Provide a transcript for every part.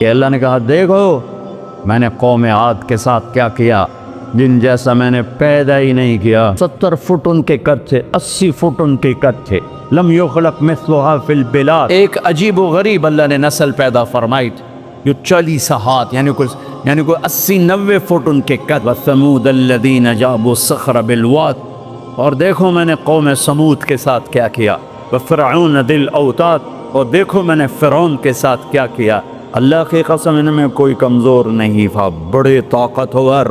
کہ اللہ نے کہا دیکھو میں نے قوم عاد کے ساتھ کیا کیا، جن جیسا میں نے پیدا ہی نہیں کیا۔ 70 فٹ ان کے قد تھے، 80 فٹ ان کے قد تھے، لم یخلق مثلها فی البلاد۔ ایک عجیب و غریب اللہ نے نسل پیدا فرمائی تھی جو 40 ہاتھ یعنی کوئی 80-90 فٹ ان کے قد۔ وثمود الذین جابوا الصخر بالواد، اور دیکھو میں نے قوم سمود کے ساتھ کیا کیا۔ وفرعون ذی الاوتاد، اور دیکھو میں نے فرعون کے ساتھ کیا کیا۔ اللہ کی قسم ان میں کوئی کمزور نہیں تھا، بڑے طاقتور،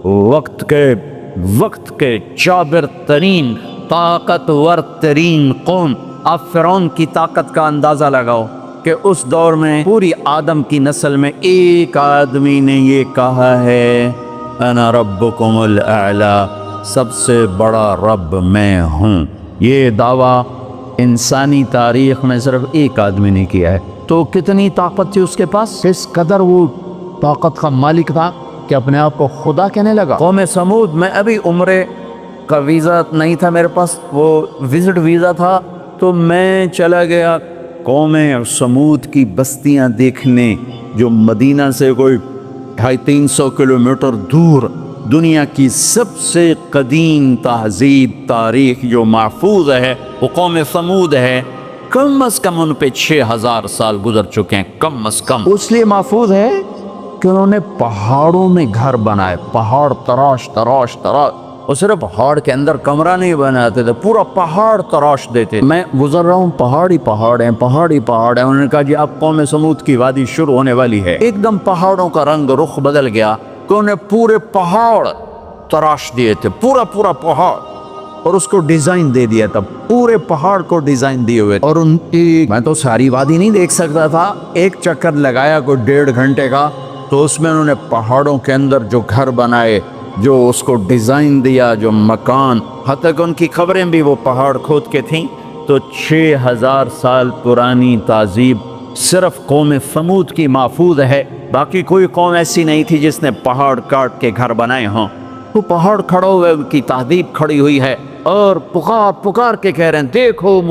وقت کے جابر ترین طاقتور ترین قوم۔ آپ فرعون کی طاقت کا اندازہ لگاؤ کہ اس دور میں پوری آدم کی نسل میں ایک آدمی نے یہ کہا ہے انا ربکم الاعلی، سب سے بڑا رب میں ہوں۔ یہ دعویٰ انسانی تاریخ میں صرف ایک آدمی نے کیا ہے۔ تو کتنی طاقت تھی اس کے پاس، کس قدر وہ طاقت کا مالک تھا کہ اپنے آپ کو خدا کہنے لگا۔ قوم سمود میں ابھی عمرے کا ویزا نہیں تھا میرے پاس، وہ وزٹ ویزا تھا، تو میں چلا گیا قوم سمود کی بستیاں دیکھنے، جو مدینہ سے کوئی 250-300 کلومیٹر دور دنیا کی سب سے قدیم تہذیب تاریخ جو محفوظ ہے وہ قوم سمود ہے۔ کم از کم ان پہ 6000 سال گزر چکے ہیں، کم از کم۔ اس لیے محفوظ ہے کہ انہوں نے پہاڑوں میں گھر بنائے، پہاڑ تراش تراش تراش، اور صرف پہاڑ کے اندر کمرہ نہیں بناتے تھے، پورا پہاڑ تراش دیتے۔ میں گزر رہا ہوں، پہاڑی پہاڑ ہیں، پہاڑی پہاڑ ہیں۔ انہوں نے کہا جی اب قوم سمود کی وادی شروع ہونے والی ہے۔ ایک دم پہاڑوں کا رنگ رخ بدل گیا کہ انہیں پورے پہاڑ تراش دیے تھے، پورا پہاڑ، اور اس کو ڈیزائن دے دیا تھا، پورے پہاڑ کو ڈیزائن دیے ہوئے۔ اور ان کی میں تو ساری وادی نہیں دیکھ سکتا تھا، ایک چکر لگایا کوئی 1.5 گھنٹے کا، تو اس میں انہوں نے پہاڑوں کے اندر جو گھر بنائے، جو اس کو ڈیزائن دیا، جو مکان، حتیٰ کہ ان کی خبریں بھی وہ پہاڑ کھود کے تھیں۔ تو 6000 سال پرانی تہذیب صرف قوم سمود کی محفوظ ہے، باقی کوئی قوم ایسی نہیں تھی جس نے پہاڑ کاٹ کے گھر بنائے ہوں۔ وہ پہاڑ کھڑا ہوئے، ان کی تہذیب کھڑی ہوئی ہے، اور پکار کے کہہ رہے ہیں دیکھو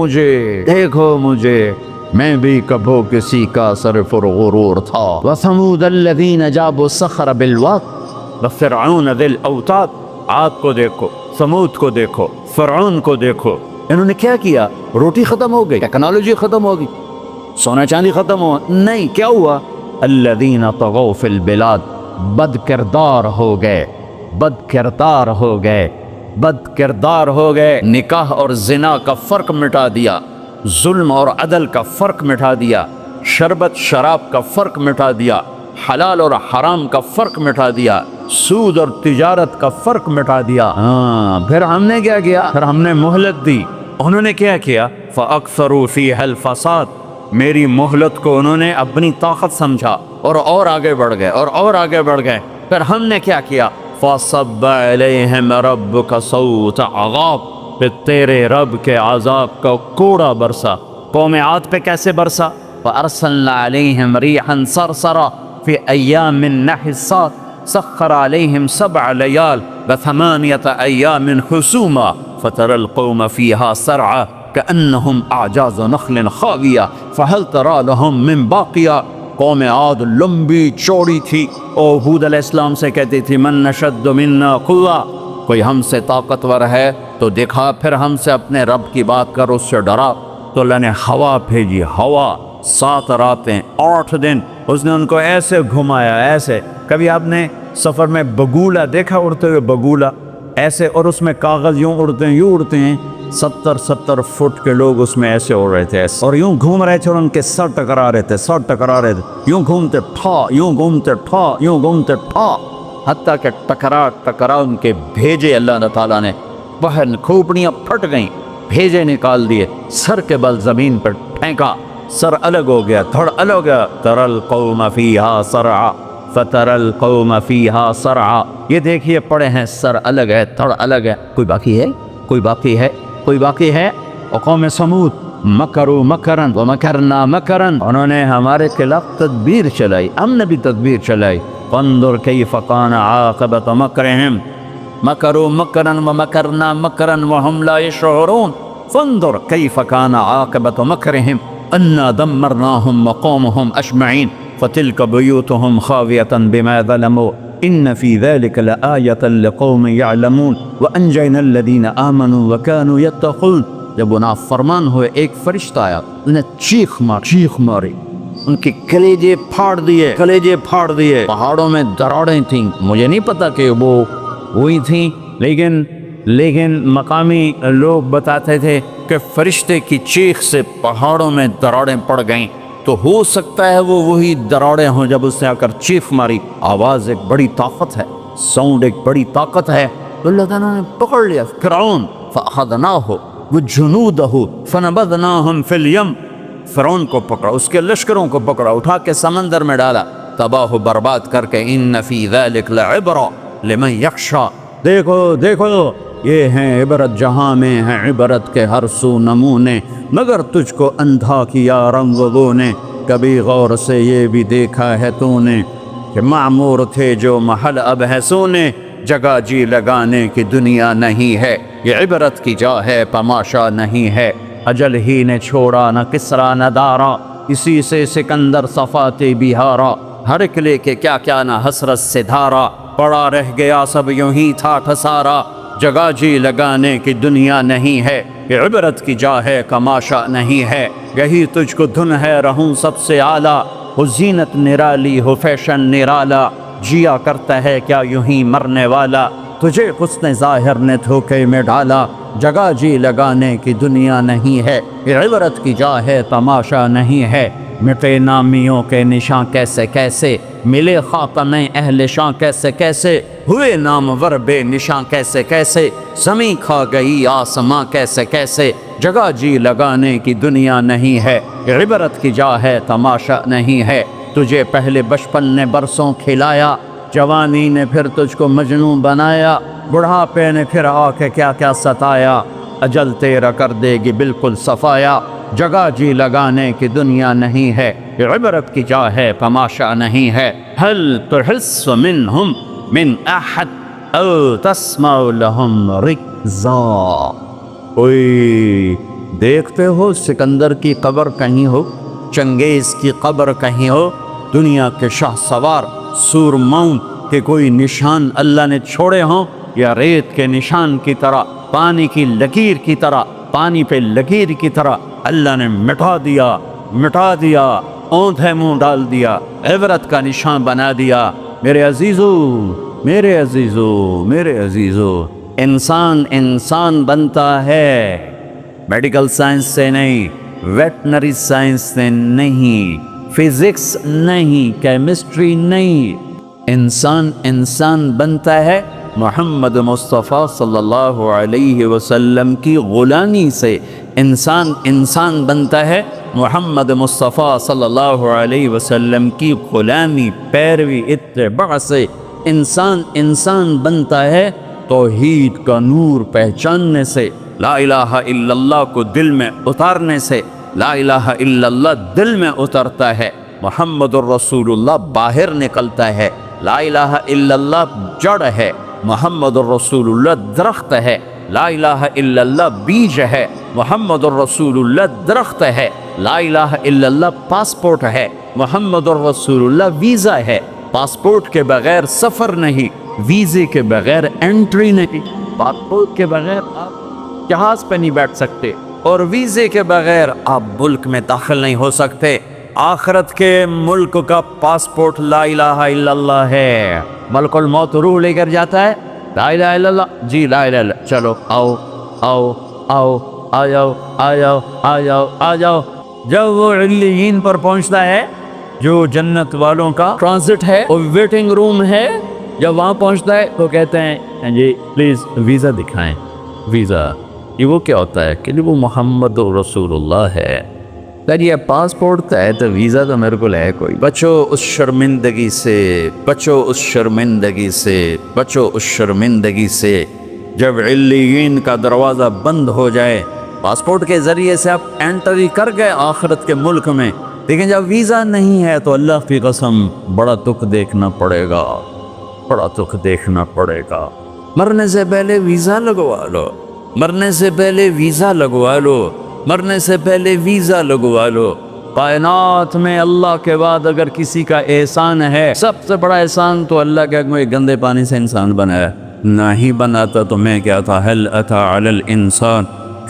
مجھے، میں بھی کبھو کسی کا سرفر غرور تھا۔ وثمود الذین جابوا الصخر بالواد وفرعون ذی الاوتاد۔ عاد کو دیکھو، سمود کو دیکھو، فرعون کو دیکھو، انہوں نے کیا کیا؟ روٹی ختم ہو گئی، ٹیکنالوجی ختم ہو گئی، سونا چاندی ختم ہوا، نہیں، کیا ہوا؟ الذین طغوا فی البلاد، بد کردار ہو گئے، نکاح اور زنا کا فرق مٹا دیا، ظلم اور عدل کا فرق مٹا دیا، شربت شراب کا فرق مٹا دیا، حلال اور حرام کا فرق مٹا دیا، سود اور تجارت کا فرق مٹا دیا۔ پھر ہم نے کیا کیا؟ پھر ہم نے مہلت دی۔ انہوں نے کیا کیا؟ فَأَكْثَرُوا فِيهَا الْفَسَادَ، میری مہلت کو انہوں نے اپنی طاقت سمجھا اور آگے بڑھ گئے۔ پھر ہم نے کیا کیا؟ فَصَبَّ عَلَيْهِمْ رَبُّكَ صَوْتَ عَذَابٍ، پھر تیرے رب کے عذاب کا کوڑا برسا۔ قوم عاد پہ کیسے برسا؟ فَأَرْسَلْنَا عَلَيْهِمْ رِيحًا صَرْصَرًا فِي أَيَّامٍ نَحِسَّاتٍ سَخَّرَ عَلَيْهِمْ 7 لَيَالٍ و8 أَيَّامٍ حُسُومًا فَتَرَى الْقَوْمَ فِيهَا سَرْعًا كَأَنَّهُمْ أَعْجَازُ نَخْلٍ خَاوِيَةٍ فَهَلْ تَرَى لَهُم مِّن باقِيَةٍ۔ قوم عاد لمبی چوڑی تھی، اور ہود علیہ السلام سے کہتی تھی من نشد منا قوة، کوئی ہم سے طاقتور ہے تو دکھا، پھر ہم سے اپنے رب کی بات کر، اس سے ڈرا۔ تو اللہ نے ہوا بھیجی، ہوا 7 راتیں 8 دن اس نے ان کو ایسے گھمایا، ایسے۔ کبھی آپ نے سفر میں بگولا دیکھا اڑتے ہوئے؟ بگولا ایسے، اور اس میں کاغذ یوں اڑتے ہیں، 70 فٹ کے لوگ اس میں ایسے اڑ رہے تھے، اور یوں گھوم رہے تھے، اور ان کے سر ٹکرا رہے تھے، یوں گھومتے ٹھا، حتیٰ کہ ٹکرا ان کے بھیجے اللہ تعالیٰ نے، بہن کھوپڑیاں پھٹ گئیں، بھیجے نکال دیے، سر کے بل زمین پر پھینکا، سر الگ ہو گیا، دھڑ الگ ہو گیا۔ تَرَى الْقَوْمَ فِيهَا سَرْعًا فَتَرَى الْقَوْمَ فِيهَا سَرْعًا، یہ دیکھیے پڑے ہیں، سر الگ ہے، دھڑ الگ ہے، کوئی باقی ہے۔ اور قوم سمود مکروا مکرا ومکرنا مکرا، انہوں نے ہمارے خلاف تدبیر چلائی، ہم نے بھی تدبیر چلائی۔ فانظر کیف کان عاقبۃ مکرہم، مکروا مکرا ومکرنا مکرا وهم لا یشعرون، فانظر کیف کان عاقبۃ مکرہم انا دمرناہم وقومہم اجمعین فتلك بيوتهم خاوية بما ظلموا إن في ذلك لآية لقوم يعلمون وأنجينا الذين آمنوا وكانوا يتقون. جب نافرمان ہوئے ایک فرشتہ آیا، انہیں چیخ ماری، ان کے کلیجے پھاڑ دیے. پہاڑوں میں دراڑیں تھیں، مجھے نہیں پتا کہ وہ وہی تھیں، لیکن مقامی لوگ بتاتے تھے کہ فرشتے کی چیخ سے پہاڑوں میں دراڑیں پڑ گئیں. تو ہو سکتا ہے وہ وہی دراڑیں ہوں جب اس نے آ کر چیخ ماری. آواز ایک بڑی طاقت ہے، ساؤنڈ ایک بڑی طاقت ہے. تو اللہ تعالیٰ نے پکڑ لیا فرعون، فأخذناہ وجنودہ فنبذناہم فی الیم. فرعون کو پکڑا، اس کے لشکروں کو پکڑا، اٹھا کے سمندر میں ڈالا، تباہ و برباد کر کے. ان فی ذلک لعبرہ لمن یخشی. دیکھو یہ ہیں عبرت، جہاں میں ہیں عبرت کے ہر سو نمونے. مگر تجھ کو اندھا کیا رنگوں نے، کبھی غور سے یہ بھی دیکھا ہے تو نے کہ معمور تھے جو محل اب ہے سونے. جگہ جی لگانے کی دنیا نہیں ہے، یہ عبرت کی جا ہے تماشا نہیں ہے. اجل ہی نے چھوڑا نہ کسرا نہ دارا، اسی سے سکندر صفات بہارا. ہر ایک لے کے کیا نہ حسرت سے دھارا، پڑا رہ گیا سب یوں ہی تھا ٹھسارا. جگہ جی لگانے کی دنیا نہیں ہے، یہ عبرت کی جا ہے تماشا نہیں ہے. یہی تجھ کو دھن ہے رہوں سب سے اعلیٰ، ہو زینت نرالی ہو فیشن نرالا. جیا کرتا ہے کیا یوں ہی مرنے والا، تجھے حسن ظاہر نے دھوکے میں ڈالا. جگہ جی لگانے کی دنیا نہیں ہے، یہ عبرت کی جا ہے تماشا نہیں ہے. مٹے نامیوں کے نشاں کیسے ملے خاتمِ اہل شاں کیسے ہوئے نامور بے نشاں کیسے زمیں کھا گئی آسماں کیسے. جگہ جی لگانے کی دنیا نہیں ہے، یہ عبرت کی جا ہے تماشا نہیں ہے. تجھے پہلے بچپن نے برسوں کھلایا، جوانی نے پھر تجھ کو مجنوں بنایا، بڑھاپے نے پھر آ کے کیا ستایا. اجل تیرا کر دے گی بالکل صفایا. جگہ جی لگانے کی دنیا نہیں ہے، یہ عبرت کی جا ہے تماشا نہیں ہے. هل تحس منہم من احد او تسمع لهم رکزا. کوئی دیکھتے ہو سکندر کی قبر کہیں ہو، چنگیز کی قبر کہیں ہو، دنیا کے شاہ سوار سورماؤں کے کوئی نشان اللہ نے چھوڑے ہوں، یا ریت کے نشان کی طرح، پانی کی لکیر کی طرح، پانی پہ لکیر کی طرح اللہ نے مٹا دیا، اوندھے منہ ڈال دیا، عبرت کا نشان بنا دیا. میرے عزیزو انسان بنتا ہے میڈیکل سائنس سے نہیں، ویٹنری سائنس سے نہیں، فزکس نہیں، کیمسٹری نہیں. انسان بنتا ہے محمد مصطفیٰ صلی اللہ علیہ وسلم کی غلامی سے. انسان بنتا ہے محمد مصطفیٰ صلی اللہ علیہ وسلم کی غلامی، پیروی، اتباع سے. انسان بنتا ہے توحید کا نور پہچاننے سے، لا الہ الا اللہ کو دل میں اتارنے سے. لا الہ الا اللہ دل میں اترتا ہے، محمد الرسول اللہ باہر نکلتا ہے. لا الہ الا اللہ جڑ ہے، محمد الرسول اللہ درخت ہے. لا الہ الا اللہ بیج ہے، محمد الرسول اللہ درخت ہے. لا الہ الا اللہ پاسپورٹ ہے، محمد الرسول اللہ ویزا ہے. پاسپورٹ کے بغیر سفر نہیں، ویزے کے بغیر انٹری نہیں. پاسپورٹ کے بغیر آپ جہاز پہ نہیں بیٹھ سکتے، اور ویزے کے بغیر آپ ملک میں داخل نہیں ہو سکتے. آخرت کے ملک کا پاسپورٹ لا الہ الا اللہ ہے. ملک الموت روح لے کر جاتا ہے، لا الہ الا اللہ، جی لا الہ الا، چلو آ جاؤ. جب وہ علیین پر پہنچتا ہے، جو جنت والوں کا ٹرانزٹ ہے اور ویٹنگ روم ہے، جب وہاں پہنچتا ہے تو کہتے ہیں جی پلیز ویزا دکھائیں. ویزا یہ وہ کیا ہوتا ہے کہ وہ محمد رسول اللہ ہے. سر یہ پاسپورٹ ہے تو ویزا تو میرے کو ہے کوئی. بچو اس شرمندگی سے جب علیین کا دروازہ بند ہو جائے. پاسپورٹ کے ذریعے سے آپ انٹری کر گئے آخرت کے ملک میں، لیکن جب ویزا نہیں ہے تو اللہ کی قسم بڑا دکھ دیکھنا پڑے گا. مرنے سے پہلے ویزا لگوا لو. کائنات میں اللہ کے بعد اگر کسی کا احسان ہے، سب سے بڑا احسان تو اللہ کے کوئی گندے پانی سے انسان بنایا، نہ ہی بناتا تو میں کیا تھا۔ هل اتى على الانسان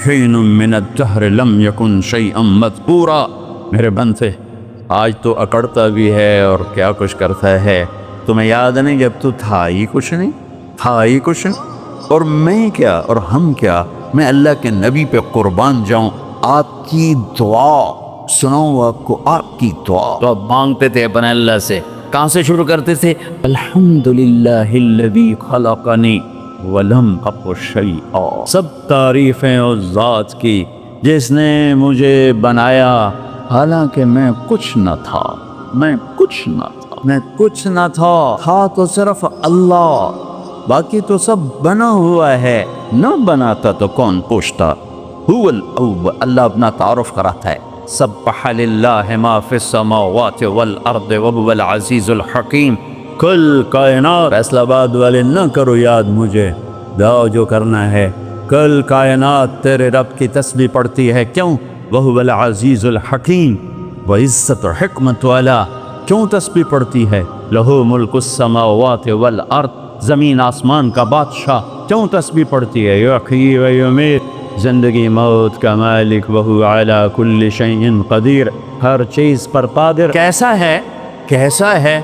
حين من الدهر لم يكن شيئا مذكورا۔ میرے بندے آج تو اکڑتا بھی ہے اور کیا کچھ کرتا ہے، تمہیں یاد نہیں جب تو تھا ہی کچھ نہیں، تھا ہی کچھ نہیں۔ اور میں کیا اور ہم کیا، میں اللہ کے نبی پہ قربان جاؤں۔ آپ کی دعا سناؤں آپ کو، آپ کی دعا تو آپ مانگتے تھے اپنے اللہ سے، کہاں سے شروع کرتے تھے؟ الحمدللہ الذی خلقنی ولم اک شیئا۔ سب تعریفیں اس ذات کی جس نے مجھے بنایا حالانکہ میں کچھ نہ تھا، میں کچھ نہ تھا، میں کچھ نہ تھا، تھا تو صرف اللہ، باقی تو سب بنا ہوا ہے، نہ بناتا تو کون پوچھتا۔ هو الاول، اللہ اپنا تعارف کراتا ہے، سبح للہ ما فی السماوات والارض وهو العزیز الحکیم۔ کل کائنات، فیصلہ آباد والے نہ کرو یاد مجھے، داؤ جو کرنا ہے۔ کل کائنات تیرے رب کی تسبیح پڑھتی ہے، کیوں؟ وهو العزیز الحکیم، وہ عزت و حکمت والا۔ کیوں تسبیح پڑھتی ہے؟ لہو ملک السماوات والارض، زمین آسمان کا بادشاہ۔ کیوں تسبیح پڑھتی ہے؟ یحیی و یمیت، زندگی موت کا مالک، وہو علی کل شیء قدیر، ہر چیز پر قادر۔ کیسا ہے؟ کیسا ہے؟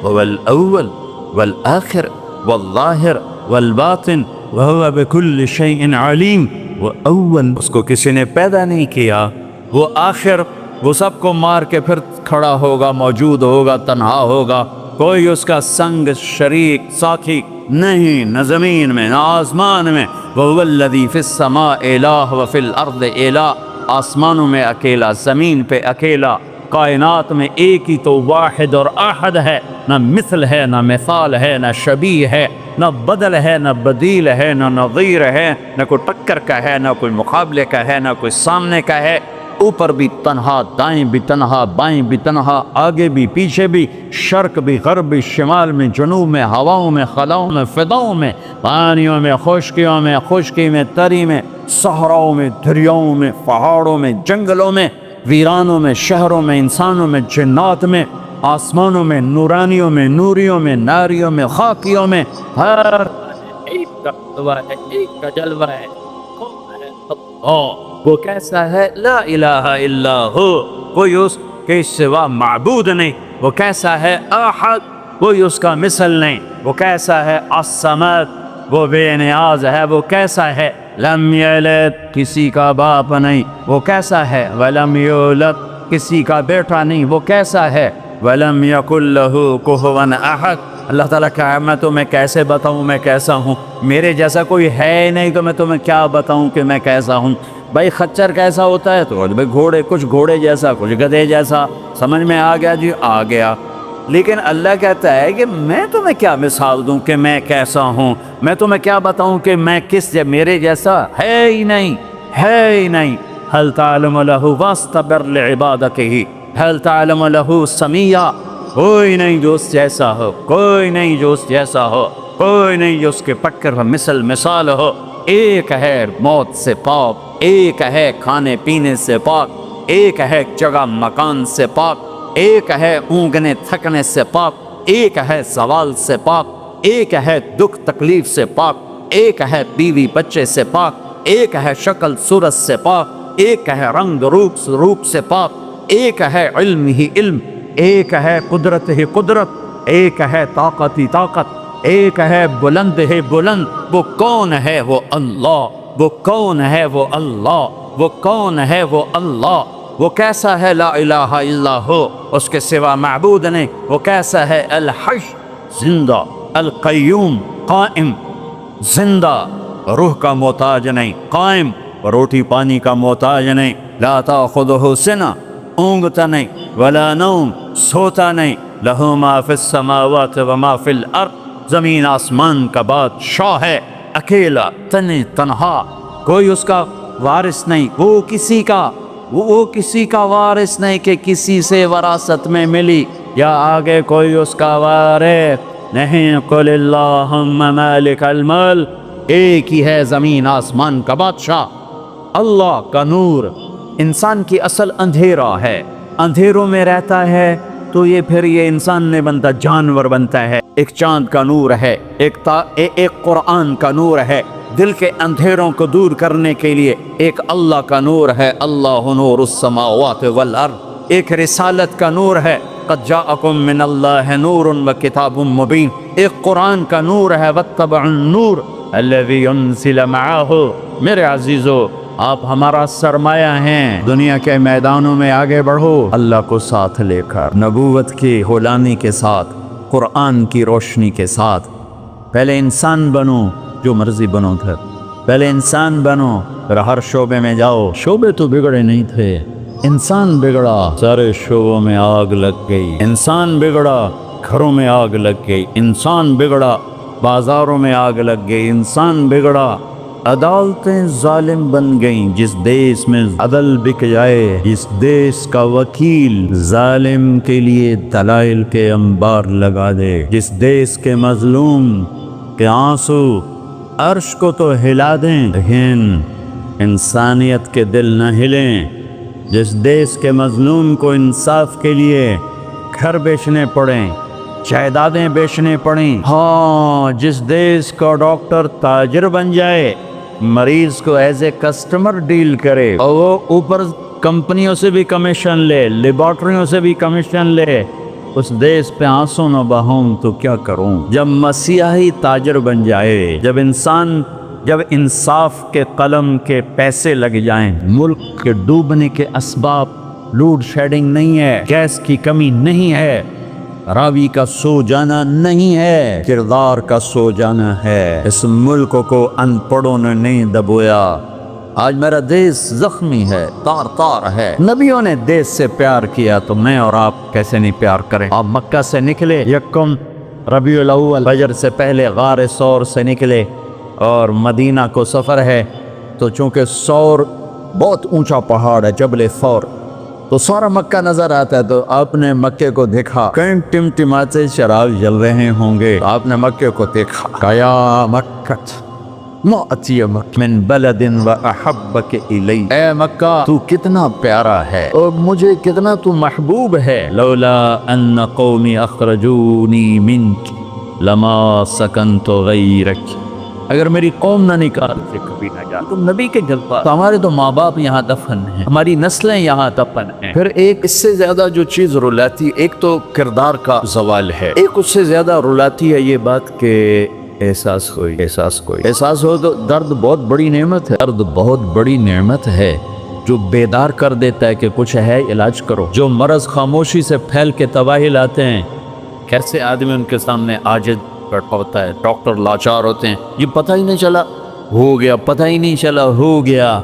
هو الاول والآخر والظاہر والباطن وہو بکل شیء علیم۔ وہ اول، اس کو کسی نے پیدا نہیں کیا، وہ آخر، وہ سب کو مار کے پھر کھڑا ہوگا، موجود ہوگا، تنہا ہوگا، کوئی اس کا سنگ شریک ساتھی نہیں، نہ زمین میں نہ آسمان میں۔ وَهُوَ الَّذِي فِي السَّمَاءِ إِلَٰهٌ وَفِي الْأَرْضِ إِلَٰهٌ، آسمانوں میں اکیلا، زمین پہ اکیلا، کائنات میں ایک ہی تو واحد اور احد ہے، نہ مثل ہے، نہ مثال ہے، نہ شبیہ ہے، نہ بدل ہے، نہ بدیل ہے، نہ نظیر ہے، نہ کوئی ٹکر کا ہے، نہ کوئی مقابلے کا ہے، نہ کوئی سامنے کا ہے۔ اوپر بھی تنہا، دائیں بھی تنہا، بائیں بھی تنہا، آگے بھی پیچھے بھی، شرق بھی غرب بھی، شمال میں جنوب میں، ہواؤں میں خلاؤں میں فضاؤں میں، پانیوں میں خشکیوں میں، خشکی میں تری میں، صحراؤں میں دریاؤں میں، پہاڑوں میں جنگلوں میں، ویرانوں میں شہروں میں، انسانوں میں جنات میں، آسمانوں میں نورانیوں میں، نوریوں میں، ناریوں میں، خاکیوں میں، ہر ایک کا جلوہ ہے، ایک کا جلوہ ہے۔ وہ کیسا ہے؟ لا الہ الا ہو، کوئی اس کے سوا معبود نہیں۔ وہ کیسا ہے؟ احد، کوئی اس کا مثل نہیں۔ وہ کیسا ہے؟ الصمد، وہ بے نیاز ہے۔ وہ کیسا ہے؟ لم یلد، کسی کا باپ نہیں۔ وہ کیسا ہے؟ ولم یولد، کسی کا بیٹا نہیں۔ وہ کیسا ہے؟ ولم یکن لہ کفوا احد۔ اللہ تعالیٰ کہا میں تمہیں کیسے بتاؤں میں کیسا ہوں، میرے جیسا کوئی ہے نہیں تو میں تمہیں کیا بتاؤں کہ میں کیسا ہوں۔ بھائی خچر کیسا ہوتا ہے؟ تو بھائی گھوڑے، کچھ گھوڑے جیسا، کچھ گدھے جیسا، سمجھ میں آ گیا جی؟ آ گیا۔ لیکن اللہ کہتا ہے کہ میں تمہیں کیا مثال دوں کہ میں کیسا ہوں، میں تمہیں کیا بتاؤں کہ میں کس میرے جیسا ہے ہی نہیں، ہے ہی نہیں۔ هل تعلم له واستبر لعبادته، هل تعلم له سمیہ، کوئی نہیں جو اس جیسا ہو، کوئی نہیں جو اس جیسا ہو، کوئی نہیں جو اس کے پکر مثال ہو۔ ایک ہے موت سے پاک، ایک ہے کھانے پینے سے پاک، ایک ہے جگہ مکان سے پاک، ایک ہے اونگنے تھکنے سے پاک، ایک ہے زوال سے پاک، ایک ہے دکھ تکلیف سے پاک، ایک ہے بیوی بچے سے پاک، ایک ہے شکل صورت سے پاک، ایک ہے رنگ روپ سے پاک، ایک ہے علم ہی علم، ایک ہے قدرت ہی قدرت، ایک ہے طاقت ہی طاقت، ایک ہے بلند ہے بلند۔ وہ کون ہے؟ وہ اللہ۔ وہ کون ہے؟ وہ اللہ۔ وہ کون ہے؟ وہ اللہ۔ وہ کیسا ہے؟ لا الہ الا ہو، اس کے سوا معبود نہیں۔ وہ کیسا ہے؟ الحی، زندہ، القیوم، قائم، زندہ، روح کا محتاج نہیں، قائم، روٹی پانی کا محتاج نہیں، لا تاخذہ سنہ، اونگتا نہیں، ولا نوم، سوتا نہیں، لہ ما فی السماوات وما فی الارض، زمین آسمان کا بادشاہ ہے، اکیلا، تنہا، کوئی اس کا وارث نہیں، وہ کسی کا وارث نہیں کہ کسی سے وراثت میں ملی، یا آگے کوئی اس کا وارث نہیں۔ قل اللہم مالک الملک، ایک ہی ہے زمین آسمان کا بادشاہ، اللہ کا نور۔ انسان کی اصل اندھیرا ہے، اندھیروں میں رہتا ہے تو یہ پھر یہ انسان نہیں بنتا، جانور بنتا ہے۔ ایک چاند کا نور ہے، ایک قرآن کا نور ہے، دل کے اندھیروں کو دور کرنے کے لیے ایک اللہ کا نور ہے، اللہ نور السماوات والارض۔ ایک رسالت کا نور ہے، قد جاءکم من اللہ نور وکتاب مبین۔ ایک قرآن کا نور ہے، واتبعوا النور الذی انزل معہ۔ میرے عزیزو، آپ ہمارا سرمایہ ہیں، دنیا کے میدانوں میں آگے بڑھو اللہ کو ساتھ لے کر، نبوت کی غلامی کے ساتھ، قرآن کی روشنی کے ساتھ۔ پہلے انسان بنو، جو مرضی بنو پھر پہلے انسان بنو، پھر ہر شعبے میں جاؤ۔ شعبے تو بگڑے نہیں تھے، انسان بگڑا، سارے شعبوں میں آگ لگ گئی۔ انسان بگڑا، گھروں میں آگ لگ گئی۔ انسان بگڑا، بازاروں میں آگ لگ گئی۔ انسان بگڑا، عدالتیں ظالم بن گئیں۔ جس دیس میں عدل بک جائے، جس دیس کا وکیل ظالم کے لیے دلائل کے انبار لگا دے، جس دیس کے مظلوم کے آنسو عرش کو تو ہلا دیں لیکن انسانیت کے دل نہ ہلیں، جس دیس کے مظلوم کو انصاف کے لیے گھر بیچنے پڑیں، جائیدادیں بیچنے پڑیں، ہاں جس دیس کا ڈاکٹر تاجر بن جائے، مریض کو ایز اے کسٹمر ڈیل کرے اور وہ اوپر کمپنیوں سے بھی کمیشن لے، لیبارٹریوں سے بھی کمیشن لے، اس دیس پہ آنسو نہ بہاؤں تو کیا کروں؟ جب مسیحی تاجر بن جائے، جب انصاف کے قلم کے پیسے لگ جائیں، ملک کے ڈوبنے کے اسباب، لوڈ شیڈنگ نہیں ہے، گیس کی کمی نہیں ہے، راوی کا سو جانا نہیں ہے، کردار کا سو جانا ہے۔ اس ملک کو ان پڑھوں نے نہیں دبویا۔ آج میرا دیس زخمی ہے، تار تار ہے۔ نبیوں نے دیس سے پیار کیا تو میں اور آپ کیسے نہیں پیار کریں؟ آپ مکہ سے نکلے، یکم ربیع الاول فجر سے پہلے غار ثور سے نکلے اور مدینہ کو سفر ہے، تو چونکہ ثور بہت اونچا پہاڑ ہے، جبل ثور، تو سارا مکہ نظر آتا ہے۔ تو آپ نے مکے کو دیکھا، کہیں ٹمٹماتے شراب جل رہے ہوں گے، آپ نے مکے کو دیکھا، کیا مکہ ما اطیبک من بلد و احبک الی، اے مکہ تو کتنا پیارا ہے اور مجھے کتنا تو محبوب ہے۔ لولا ان قومی اخرجونی منک لما سکنت غیرک، اگر میری قوم نہ نکالتے کبھی نہ جاتا تم نبی کے گھر پر، تو ہمارے تو ماں باپ یہاں دفن ہیں، ہماری نسلیں یہاں دفن ہیں۔ پھر ایک اس سے زیادہ جو چیز رلاتی، ایک تو کردار کا زوال ہے، ایک اس سے زیادہ رلاتی ہے یہ بات کہ احساس ہو تو درد بہت بڑی نعمت ہے، درد بہت بڑی نعمت ہے جو بیدار کر دیتا ہے کہ کچھ ہے، علاج کرو۔ جو مرض خاموشی سے پھیل کے تباہی لاتے ہیں، کیسے آدمی ان کے سامنے عاجز بیٹھا ہوتا ہے، ڈاکٹر لاچار ہوتے ہیں، یہ پتہ ہی نہیں چلا ہو گیا، پتہ ہی نہیں چلا ہو گیا۔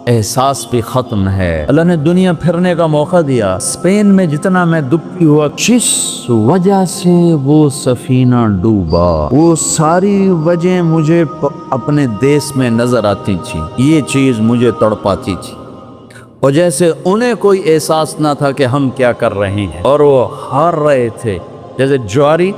احساس بھی ختم ہے۔ اللہ نے دنیا پھرنے کا موقع دیا، اسپین میں جتنا میں دبکی ہوا، جس وجہ سے وہ سفینہ ڈوبا، وہ ساری وجہ مجھے اپنے دیس میں نظر آتی تھی، یہ چیز مجھے تڑپاتی تھی، اور جیسے انہیں کوئی احساس نہ تھا کہ ہم کیا کر رہے ہیں، اور وہ ہار رہے تھے، جیسے جواری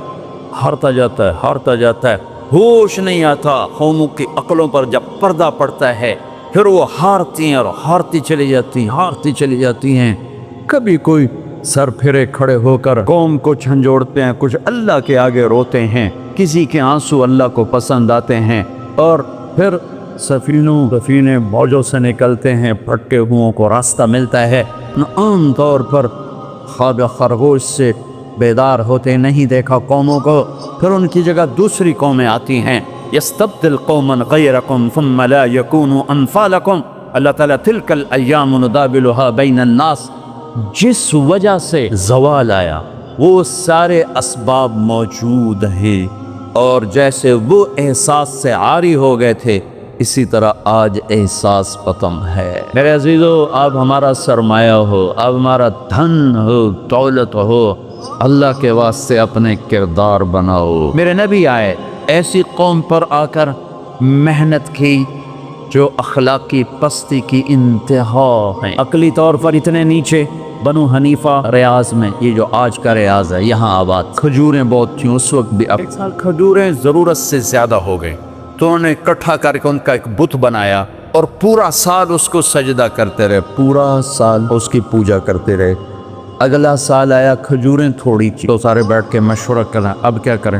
ہارتا جاتا ہے، ہوش نہیں آتا قوموں کی عقلوں پر۔ جب پردہ پڑتا ہے پھر وہ ہارتی ہیں اور ہارتی چلی جاتی ہیں۔ کبھی کوئی سر پھرے کھڑے ہو کر قوم کو جھنجھوڑتے ہیں، کچھ اللہ کے آگے روتے ہیں، کسی کے آنسو اللہ کو پسند آتے ہیں، اور پھر سفینے موجوں سے نکلتے ہیں، پھٹکے ہوئوں کو راستہ ملتا ہے۔ عام طور پر خواب خرگوش سے بیدار ہوتے نہیں دیکھا قوموں کو، پھر ان کی جگہ دوسری قومیں آتی ہیں۔ یستبدل قوما غیرکم ثم لا یکونوا امثالکم، اللہ تعالیٰ تلک الایام نداولها بین الناس، جس وجہ سے زوال آیا وہ سارے اسباب موجود ہیں، اور جیسے وہ احساس سے عاری ہو گئے تھے اسی طرح آج احساس ختم ہے۔ میرے عزیزو، آپ ہمارا سرمایہ ہو، آپ ہمارا دھن ہو، دولت ہو، اللہ کے واسطے اپنے کردار بناؤ۔ میرے نبی آئے، ایسی قوم پر آ کر محنت کی جو اخلاقی پستی کی انتہا ہیں، عقلی طور پر اتنے نیچے۔ بنو حنیفہ ریاض میں، یہ جو آج کا ریاض ہے، یہاں آباد، کھجوریں بہت تھیں اس وقت بھی، ایک سال کھجوریں ضرورت سے زیادہ ہو گئے تو انہوں نے اکٹھا کر کے ان کا ایک بت بنایا اور پورا سال اس کو سجدہ کرتے رہے، پورا سال اس کی پوجا کرتے رہے۔ اگلا سال آیا، کھجوریں تھوڑی تھی، تو سارے بیٹھ کے مشورہ کریں اب کیا کریں؟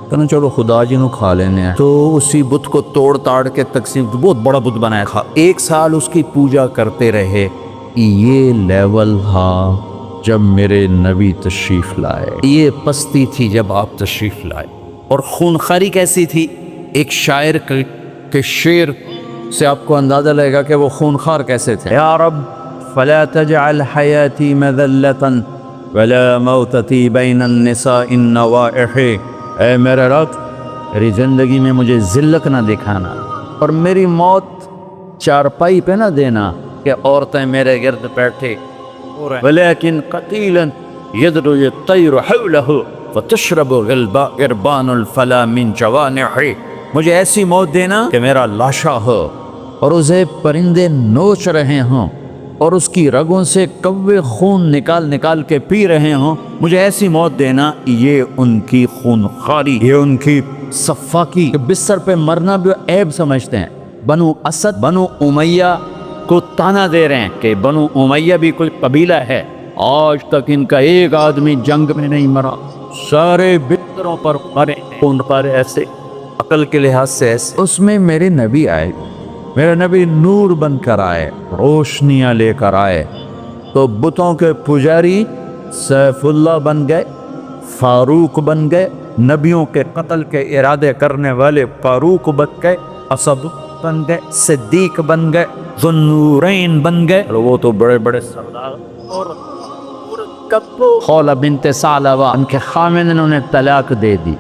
کہنا چلو خدا جی نو کھا لینے ہیں۔ تو اسی بت کو توڑ تاڑ کے تقسیم، بہت بڑا بت بنایا تھا، ایک سال اس کی پوجا کرتے رہے۔ یہ لیول تھا جب میرے نبی تشریف لائے، یہ پستی تھی جب آپ تشریف لائے۔ اور خونخواری کیسی تھی؟ ایک شاعر کے شعر سے آپ کو اندازہ لگے گا کہ وہ خونخوار کیسے تھے۔ یا رب فلا تجعل حیاتی مذلتا ولا موتتی بین النساء النوائح، اے میرے رب میری زندگی میں مجھے ذلت نہ دکھانا، اور میری موت چارپائی پہ نہ دینا کہ عورتیں میرے گرد بیٹھے، ولیکن قتیلا یدرو الطیر حولہ فتشرب غربان الفلا من جوانح، مجھے ایسی موت دینا کہ میرا لاشا ہو اور اسے پرندے نوچ رہے ہوں اور اس کی رگوں سے کوے خون نکال نکال کے پی رہے ہوں، مجھے ایسی موت دینا۔ یہ ان کی خونخواری، یہ ان کی صفاقی، بستر پہ مرنا بھی عیب سمجھتے ہیں۔ بنو اسد، بنو امیہ کو تانا دے رہے ہیں کہ بنو امیہ بھی کوئی قبیلہ ہے، آج تک ان کا ایک آدمی جنگ میں نہیں مرا، سارے بستروں پر مرے، ان پر ایسے عقل کے لحاظ سے ایسے۔ اس میں میرے نبی آئے، میرے نبی نور بن کر آئے، روشنیاں لے کر آئے، تو بتوں کے پجاری سیف اللہ بن گئے، فاروق بن گئے، نبیوں کے قتل کے ارادے کرنے والے فاروق بن گئے، اسد بن گئے، صدیق بن گئے، ذو النورین بن گئے، اور وہ تو بڑے بڑے سردار۔ اور خولہ بنت ثعلبہ، ان کے خامن نے انہیں طلاق دے دی۔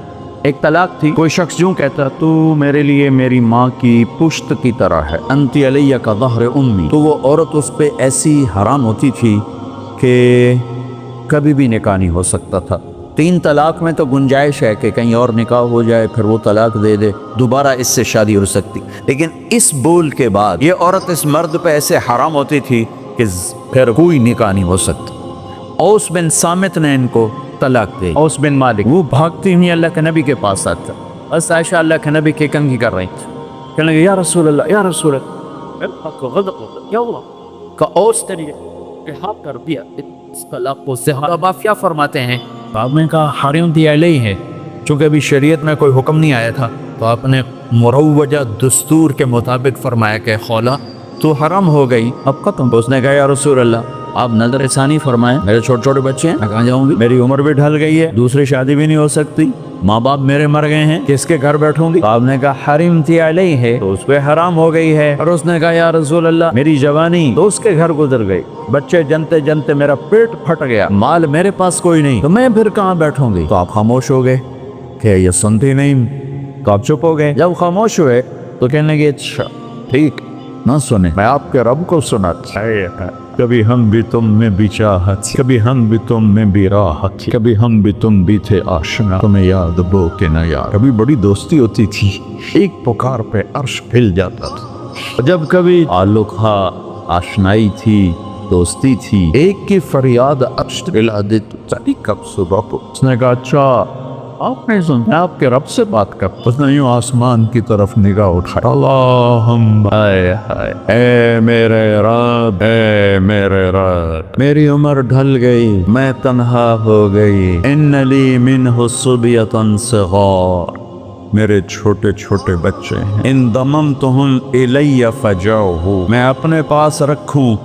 ایک طلاق تھی، کوئی شخص یوں کہتا تو میرے لیے میری ماں کی پشت کی طرح ہے، انتی علیہ کا ظہر امی، تو وہ عورت اس پہ ایسی حرام ہوتی تھی کہ کبھی بھی نکاح نہیں ہو سکتا تھا۔ 3 طلاق میں تو گنجائش ہے کہ کہیں اور نکاح ہو جائے، پھر وہ طلاق دے دے، دوبارہ اس سے شادی ہو سکتی، لیکن اس بول کے بعد یہ عورت اس مرد پہ ایسے حرام ہوتی تھی کہ پھر کوئی نکاح نہیں ہو سکتا۔ اوس بن صامت نے ان کو طلاق دی، اوس بن مالک، وہ بھاگتی ہوئی اللہ کے نبی کے پاس آتا، بس عائشہ اللہ کے نبی کی کنگھی کر رہی تھی، کہنے لگے یا رسول اللہ یا رسول اللہ، یا اللہ کا اوس تیری اتحاد کر دیا اس طلاق کو صحابہ باپ کیا فرماتے ہیں؟ آپ نے کہا حرمتی علیہ ہے، چونکہ ابھی شریعت میں کوئی حکم نہیں آیا تھا، تو آپ نے مروجہ دستور کے مطابق فرمایا کہ خولہ تو حرام ہو گئی، اب ختم۔ اس نے کہا یا رسول اللہ آپ نظر ثانی فرمائیں، میرے چھوٹے چھوٹے بچے ہیں، میں کہاں جاؤں گی، میری عمر بھی ڈھل گئی ہے، دوسری شادی بھی نہیں ہو سکتی، ماں باپ میرے مر گئے ہیں، کس کے گھر بیٹھوں گی؟ آپ نے کہا حرمتی علیہ ہے، تو اس پہ حرام ہو گئی ہے۔ اور اس نے کہا یا رسول اللہ میری جوانی تو اس کے گھر گزر گئی، بچے جنتے جنتے میرا پیٹ پھٹ گیا، مال میرے پاس کوئی نہیں، تو میں پھر کہاں بیٹھوں گی؟ تو آپ خاموش ہو گئے کہ یہ سنتی نہیں، تو آپ چپ ہو گئے۔ جب خاموش ہوئے تو کہنے لگے اچھا ٹھیک نہ سنیں، میں آپ کے رب کو سناتا، کبھی ہم بھی تم میں بھی چاہت، کبھی ہم بھی تم میں بھی راحت، کبھی ہم بھی تم بھی تھے آشنا، تمہیں یاد بو کہ نہ یاد، کبھی بڑی دوستی ہوتی تھی، ایک پکار پہ عرش پھل جاتا تھا، جب کبھی تعلق تھا، آشنائی تھی، دوستی تھی، ایک کی فریاد عرش پھلا دیتی، کب صبح کو اس نے کہا اچھا آپ نے سن، میں آپ کے رب سے بات کر، اس نے یوں آسمان کی طرف نگاہ اٹھائی، اللہم اے میرے رب، اے میرے رب، میری عمر ڈھل گئی، میں تنہا ہو گئی، ان لی منہ صبیۃ صغار، میرے چھوٹے چھوٹے بچے ہیں، ان ضممتہم الی فجعہ، میں اپنے پاس رکھوں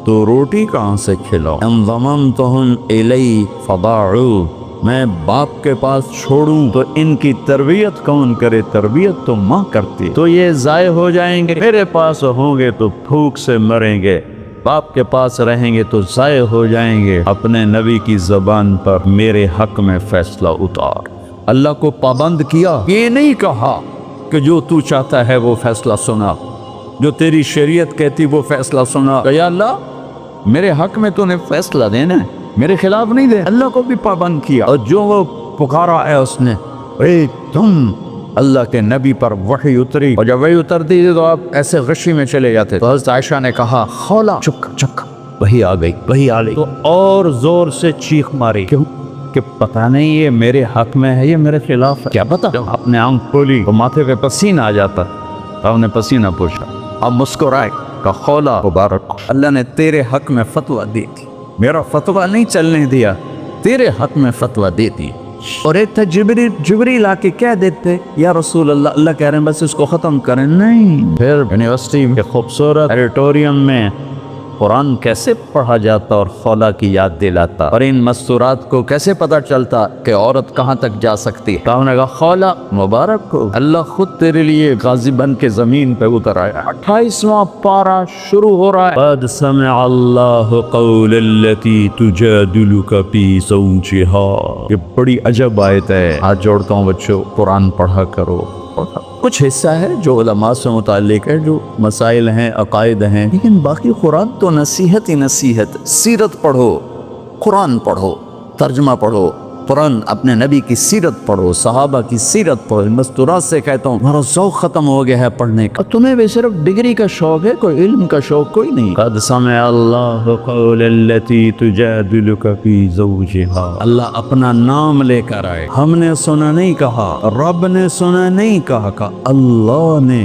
تو روٹی کہاں سے کھلاؤں، ان ضممتہم الی فضاعوا، میں باپ کے پاس چھوڑوں تو ان کی تربیت کون کرے، تربیت تو ماں کرتی، تو یہ ضائع ہو جائیں گے، میرے پاس ہوں گے تو بھوک سے مریں گے، باپ کے پاس رہیں گے تو ضائع ہو جائیں گے، اپنے نبی کی زبان پر میرے حق میں فیصلہ اتار۔ اللہ کو پابند کیا، یہ نہیں کہا کہ جو تو چاہتا ہے وہ فیصلہ سنا، جو تیری شریعت کہتی وہ فیصلہ سنا، کہ یا اللہ میرے حق میں تو نے فیصلہ دینا ہے، میرے خلاف نہیں دے، اللہ کو بھی پابند کیا، اور جو وہ پکارا ہے اس نے، اے تم، اللہ کے نبی پر وحی اتری، اور جب وحی اترتی تھی تو آپ ایسے غشی میں چلے جاتے، تو حضرت عائشہ نے کہا خولا چک چک، وحی آ گئی، وحی آ گئی، تو اور زور سے چیخ ماری، کیوں کہ پتہ نہیں یہ میرے حق میں ہے یہ میرے خلاف ہے، کیا پتہ، جب اپنے آنکھ کھولی تو ماتھے پہ پسینہ آ جاتا، آپ نے پسینہ پوچھا، اب مسکرائے کہ خولا مبارک، اللہ نے تیرے حق میں فتویٰ دی تھی، میرا فتویٰ نہیں چلنے دیا، تیرے حق میں فتویٰ دی تھی۔ اور ایک تھا جبریل آ کے کہہ دیتے یا رسول اللہ، اللہ کہہ رہے ہیں بس اس کو ختم کریں، نہیں۔ پھر یونیورسٹی کے خوبصورت ایڈیٹوریم میں قرآن کیسے پڑھا جاتا اور خولا کی یاد دلاتا، اور ان مستورات کو کیسے پتہ چلتا کہ عورت کہاں تک جا سکتی ہے۔ کہا نے کہا خولا مبارک ہو، اللہ خود تیرے لیے غازی بن کے زمین پہ اتر آیا۔ 28واں پارہ شروع ہو رہا ہے، قد سمع اللہ قول التی تجادلک فی زوجها۔ یہ بڑی عجب آیت ہے، ہاتھ جوڑتا ہوں بچوں، قرآن پڑھا کرو۔ کچھ حصہ ہے جو علماء سے متعلق ہے، جو مسائل ہیں، عقائد ہیں، لیکن باقی قرآن تو نصیحت ہی نصیحت۔ سیرت پڑھو، قرآن پڑھو، ترجمہ پڑھو، قرآن اپنے نبی کی سیرت پڑھو، صحابہ کی سیرت پڑھو۔ مستورات سے کہتا ہوں ہمارا ذوق ختم ہو گیا ہے پڑھنے کا، تمہیں بھی صرف ڈگری کا شوق ہے، کوئی علم کا شوق کوئی نہیں۔ قد سمع اللہ قول التی تجادلک فی زوجها، اللہ اپنا نام لے کر آئے، ہم نے سنا نہیں کہا، رب نے سنا نہیں کہا، کہ اللہ نے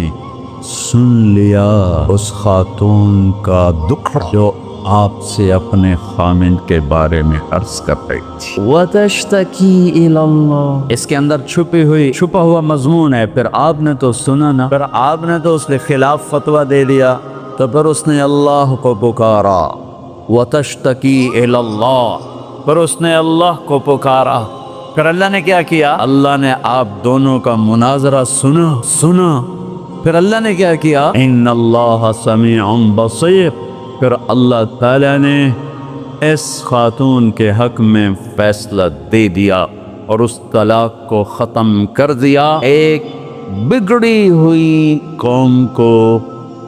سن لیا اس خاتون کا دکھ جو آپ سے اپنے خامند کے بارے میں عرض کر رہی تھی۔ وَتَشْتَكِي إِلَى اللَّهِ، اس کے اندر چھپا ہوا مضمون ہے۔ پھر آپ نے تو سنا نا، پھر آپ نے تو اس کے خلاف فتویٰ دے دیا، تو پھر اس نے اللہ کو پکارا۔ وَتَشْتَكِي إِلَى اللَّهِ، پھر اس نے اللہ کو پکارا۔ پھر اللہ نے کیا کیا؟ اللہ نے آپ دونوں کا مناظرہ سنا۔ پھر اللہ نے کیا کیا؟ إِنَّ اللَّهَ سَمِيعٌ بَصِيرٌ، پھر اللہ تعالیٰ نے اس خاتون کے حق میں فیصلہ دے دیا اور اس طلاق کو ختم کر دیا۔ ایک بگڑی ہوئی قوم کو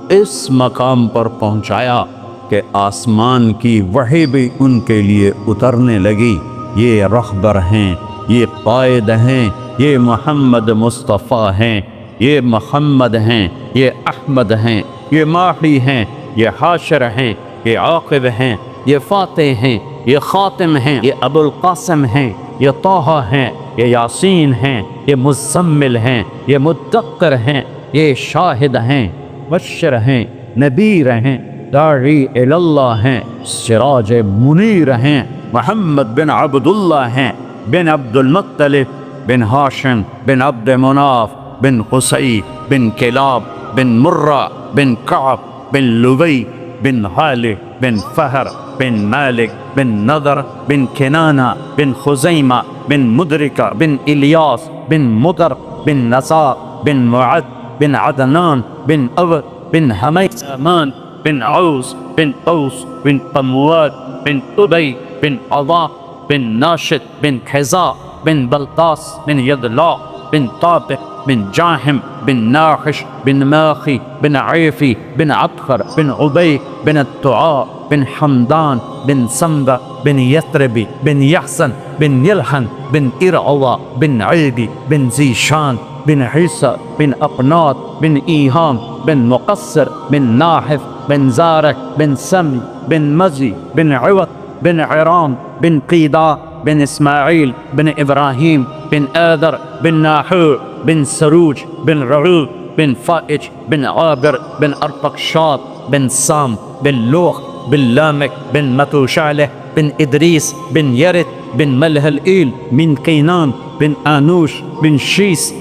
اس مقام پر پہنچایا کہ آسمان کی وحی بھی ان کے لیے اترنے لگی۔ یہ رہبر ہیں، یہ قائد ہیں، یہ محمد مصطفیٰ ہیں، یہ محمد ہیں، یہ احمد ہیں، یہ ماہی ہیں، یہ حاشر ہیں، یہ عاقب ہیں، یہ فاتح ہیں، یہ خاتم ہیں، یہ ابو القاسم ہیں، یہ طٰہٰ ہیں، یہ یاسین ہیں، یہ مزمل ہیں، یہ مدثر ہیں، یہ شاہد ہیں، مبشر ہیں، نذیر ہیں، داعی الی اللہ ہیں، سراج منیر ہیں، محمد بن عبداللہ ہیں، بن عبد المطلب، بن ہاشم، بن عبد مناف، بن قصی، بن کلاب، بن مرہ، بن کعب، بن لبی، بن غالب، بن فہر، بن مالک، بن نضر، بن کنانہ، بن خزیمہ، بن مدرکہ، بن الیاس، بن مدر، بن نسا، بن معد، بن عدنان، بن عبد، بن حمیمان، بن عوس، بن قوس، بن قمواد، بن ابی، بن عضا، بن ناشد، بن خزا، بن بلطاس، بن یدلا، بن طابق، بن جاہم، بن ناخش، بن ماخی، بن عیفی، بن عطخر، بن عبی، بن التعاء، بن حمدان، بن سمبا، بن یثربی، بن یحسن، بن یلحن، بن ارعوا، بن عیدی، بن زیشان، بن عیسیٰ، بن اقناط، بن ایہام، بن مقصر، بن ناحف، بن زارق، بن سمی، بن مزی، بن عوط، بن عرام، بن قیدا، بن اسماعیل، بن ابراہیم، بن آدر، بن ناحور، بن سروج، بن رعوب، بن فائج، بن عابر، بن ارپکشاد، بن سام، بن لوح، بن لامک، بن متوشالح، بن ادریس، بن یرت، بن ملہلئیل، بن قینان، بن آنوش، بن شیس،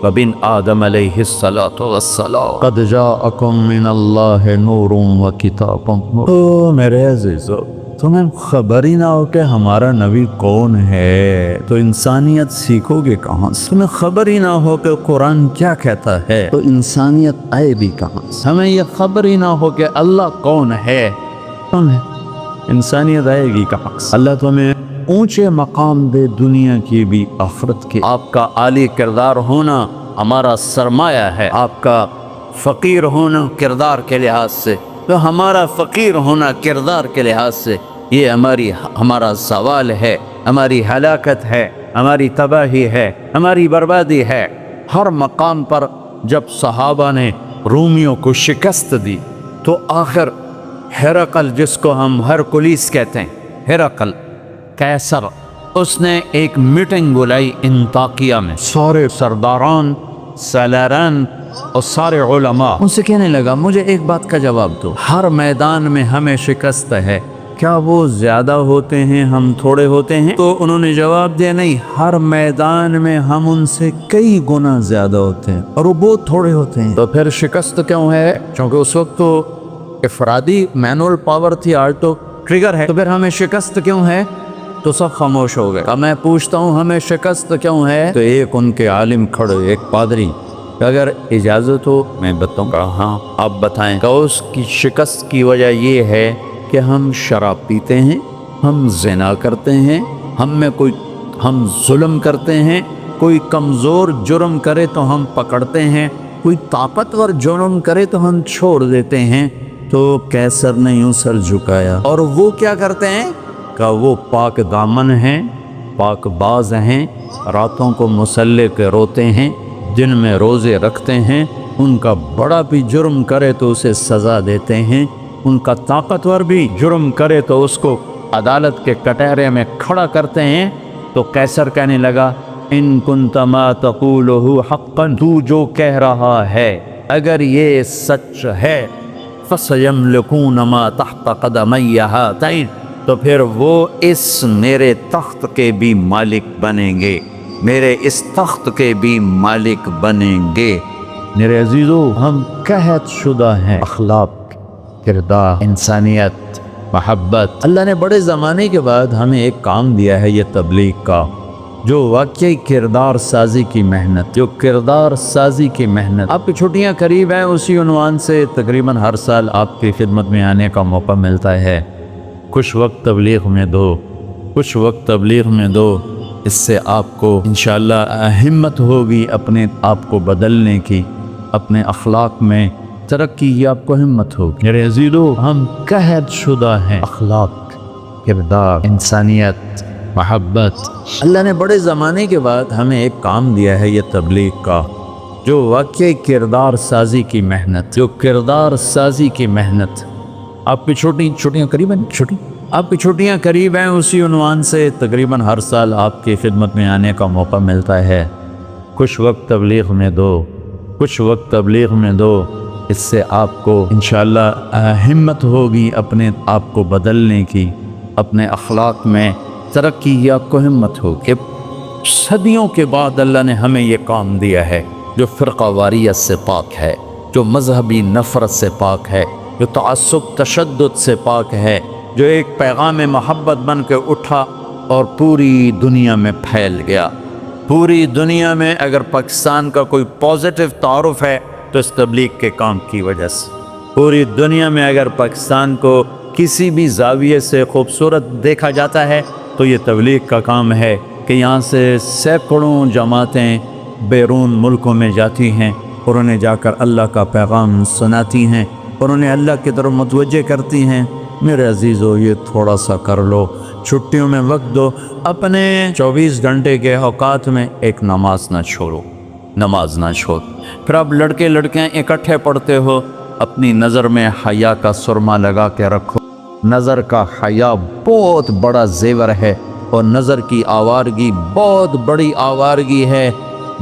وبن آدم علیہ الصلاۃ والسلام۔ قد جاءکم من اللہ نور و کتاب مبین۔ میرے عزیزو، تمہیں خبر ہی نہ ہو کہ ہمارا نبی کون ہے تو انسانیت سیکھو گے کہاں سے؟ تمہیں خبر ہی نہ ہو کہ قرآن کیا کہتا ہے تو انسانیت آئے بھی کہاں سے؟ ہمیں یہ خبر ہی نہ ہو کہ اللہ کون ہے، انسانیت آئے گی کہاں سے؟ اللہ تمہیں اونچے مقام دے، دنیا کی بھی آخرت کی۔ آپ کا عالی کردار ہونا ہمارا سرمایہ ہے، آپ کا فقیر ہونا کردار کے لحاظ سے، تو ہمارا فقیر ہونا کردار کے لحاظ سے یہ ہمارا زوال ہے، ہماری ہلاکت ہے، ہماری تباہی ہے، ہماری بربادی ہے۔ ہر مقام پر جب صحابہ نے رومیوں کو شکست دی تو آخر ہرقل، جس کو ہم ہرکلیس کہتے ہیں، ہرقل قیصر، اس نے ایک میٹنگ بلائی انطاکیہ میں، سارے سرداران، سالاران اور سارے علماء ان سے کہنے لگا مجھے ایک بات کا جواب دو، ہر میدان میں ہمیں شکست ہے، کیا وہ زیادہ ہوتے ہیں ہم تھوڑے ہوتے ہیں؟ تو انہوں نے جواب دیا نہیں، ہر میدان میں ہم ان سے کئی گنا زیادہ ہوتے ہیں اور وہ بہت تھوڑے ہوتے ہیں۔ تو پھر شکست کیوں ہے؟ کیونکہ اس وقت تو افرادی مینول پاور تھی، آج تو ٹریگر ہے، تو پھر ہمیں شکست کیوں ہے؟ تو سب خاموش ہو گئے۔ اب میں پوچھتا ہوں ہمیں شکست کیوں ہے؟ تو ایک ان کے عالم کھڑے، ایک پادری، اگر اجازت ہو میں بتاؤں گا۔ ہاں آپ بتائیں۔ کہ اس کی شکست کی وجہ یہ ہے کہ ہم شراب پیتے ہیں، ہم زنا کرتے ہیں، ہم ظلم کرتے ہیں، کوئی کمزور جرم کرے تو ہم پکڑتے ہیں، کوئی طاقتور جرم کرے تو ہم چھوڑ دیتے ہیں۔ تو کیسر نے یوں سر جھکایا، اور وہ کیا کرتے ہیں کہ وہ پاک دامن ہیں، پاک باز ہیں، راتوں کو مصلی کے روتے ہیں، دن میں روزے رکھتے ہیں، ان کا بڑا بھی جرم کرے تو اسے سزا دیتے ہیں، ان کا طاقتور بھی جرم کرے تو اس کو عدالت کے کٹہرے میں کھڑا کرتے ہیں۔ تو قیصر کہنے لگا ان کنت ما تقولہ حقا، تو جو کہہ رہا ہے اگر یہ سچ ہے، فسیملکون ما تحت قدمی ہاتین، تو پھر وہ اس میرے تخت کے بھی مالک بنیں گے، میرے اس تخت کے بھی مالک بنیں گے۔ میرے عزیزو، ہم قحط شدہ ہیں، اخلاق، کردار، انسانیت، محبت۔ اللہ نے بڑے زمانے کے بعد ہمیں ایک کام دیا ہے، یہ تبلیغ کا، جو واقعی کردار سازی کی محنت، جو کردار سازی کی محنت۔ آپ کی چھٹیاں قریب ہیں، اسی عنوان سے تقریباً ہر سال آپ کی خدمت میں آنے کا موقع ملتا ہے۔ کچھ وقت تبلیغ میں دو، کچھ وقت تبلیغ میں دو، اس سے آپ کو انشاءاللہ ہمت ہوگی اپنے آپ کو بدلنے کی، اپنے اخلاق میں ترقی کی آپ کو ہمت ہوگی۔ میرے عزیزو، ہم قحط شدہ ہیں، اخلاق، کردار، انسانیت، محبت۔ اللہ نے بڑے زمانے کے بعد ہمیں ایک کام دیا ہے، یہ تبلیغ کا، جو واقعی کردار سازی کی محنت، جو کردار سازی کی محنت۔ آپ کی چھٹیاں قریب ہیں، آپ کی چھٹیاں قریب ہیں، اسی عنوان سے تقریباً ہر سال آپ کی خدمت میں آنے کا موقع ملتا ہے۔ کچھ وقت تبلیغ میں دو، کچھ وقت تبلیغ میں دو، اس سے آپ کو انشاءاللہ ہمت ہوگی اپنے آپ کو بدلنے کی، اپنے اخلاق میں ترقی کی آپ کو ہمت ہوگی۔ صدیوں کے بعد اللہ نے ہمیں یہ کام دیا ہے، جو فرقہ واریت سے پاک ہے، جو مذہبی نفرت سے پاک ہے، جو تعصب تشدد سے پاک ہے، جو ایک پیغام محبت بن کے اٹھا اور پوری دنیا میں پھیل گیا۔ پوری دنیا میں اگر پاکستان کا کوئی پازیٹیو تعارف ہے تو اس تبلیغ کے کام کی وجہ سے۔ پوری دنیا میں اگر پاکستان کو کسی بھی زاویے سے خوبصورت دیکھا جاتا ہے تو یہ تبلیغ کا کام ہے کہ یہاں سے سینکڑوں جماعتیں بیرون ملکوں میں جاتی ہیں اور انہیں جا کر اللہ کا پیغام سناتی ہیں اور انہیں اللہ کی طرف متوجہ کرتی ہیں۔ میرے عزیزو، یہ تھوڑا سا کر لو، چھٹیوں میں وقت دو، اپنے 24 گھنٹے کے اوقات میں ایک نماز نہ چھوڑو، نماز نہ چھوڑ۔ پھر آپ لڑکے لڑکیاں اکٹھے پڑھتے ہو، اپنی نظر میں حیا کا سرما لگا کے رکھو۔ نظر کا حیا بہت بڑا زیور ہے اور نظر کی آوارگی بہت بڑی آوارگی ہے۔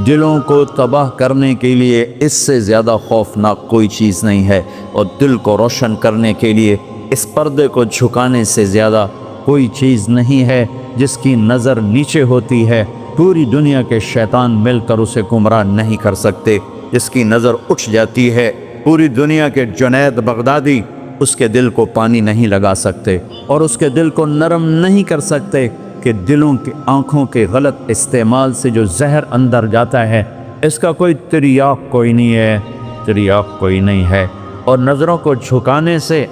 دلوں کو تباہ کرنے کے لیے اس سے زیادہ خوفناک کوئی چیز نہیں ہے، اور دل کو روشن کرنے کے لیے اس پردے کو جھکانے سے زیادہ کوئی چیز نہیں ہے۔ جس کی نظر نیچے ہوتی ہے، پوری دنیا کے شیطان مل کر اسے گمراہ نہیں کر سکتے۔ جس کی نظر اٹھ جاتی ہے، پوری دنیا کے جنید بغدادی اس کے دل کو پانی نہیں لگا سکتے اور اس کے دل کو نرم نہیں کر سکتے، کہ دلوں کی آنکھوں کے غلط استعمال سے جو زہر اندر جاتا ہے، اس کا کوئی تریاق کوئی نہیں ہے، تریاق کوئی نہیں ہے۔ اور نظروں کو جھکانے سے